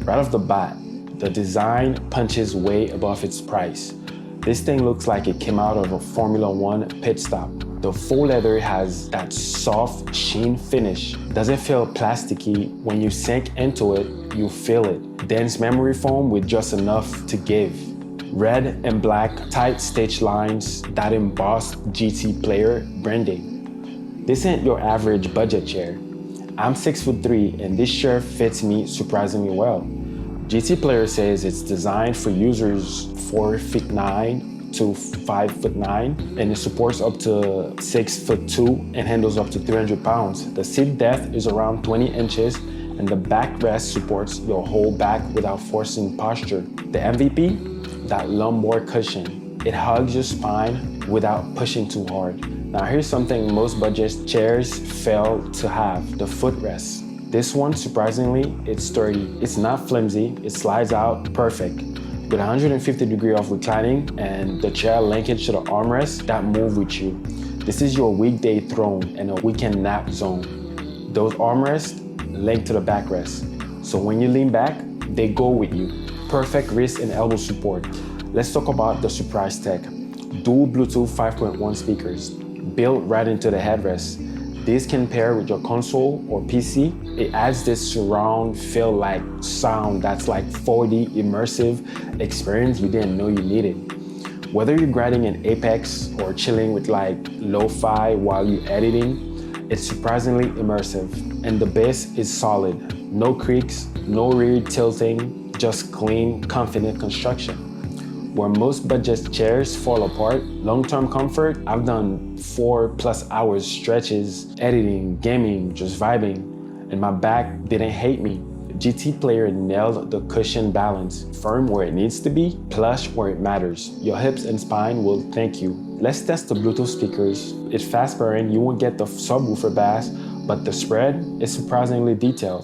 Right off the bat, the design punches way above its price. This thing looks like it came out of a Formula One pit stop. The faux leather has that soft sheen finish. Doesn't feel plasticky. When you sink into it, you feel it. Dense memory foam with just enough to give. Red and black tight stitch lines that emboss GTPLAYER branding. This ain't your average budget chair. I'm 6'3" and this chair fits me surprisingly well. GTPLAYER says it's designed for users 4'9" to 5'9", and it supports up to 6'2" and handles up to 300 pounds. The seat depth is around 20 inches, and the backrest supports your whole back without forcing posture. The MVP, that lumbar cushion. It hugs your spine without pushing too hard. Now here's something most budget chairs fail to have, the footrest. This one, surprisingly, it's sturdy. It's not flimsy, it slides out perfect. With 150 degrees of reclining and the chair linkage to the armrest that move with you. This is your weekday throne and a weekend nap zone. Those armrests link to the backrest. So when you lean back, they go with you. Perfect wrist and elbow support. Let's talk about the surprise tech. Dual Bluetooth 5.1 speakers, built right into the headrest. These can pair with your console or PC. It adds this surround feel like sound that's like 4D immersive experience you didn't know you needed. Whether you're grinding in Apex or chilling with like lo-fi while you're editing, it's surprisingly immersive. And the base is solid. No creaks, no rear tilting, just clean, confident construction. Where most budget chairs fall apart, long-term comfort, I've done 4+ hours stretches, editing, gaming, just vibing, and my back didn't hate me. GTPLAYER nailed the cushion balance, firm where it needs to be, plush where it matters. Your hips and spine will thank you. Let's test the Bluetooth speakers. It's fast pairing, you won't get the subwoofer bass, but the spread is surprisingly detailed.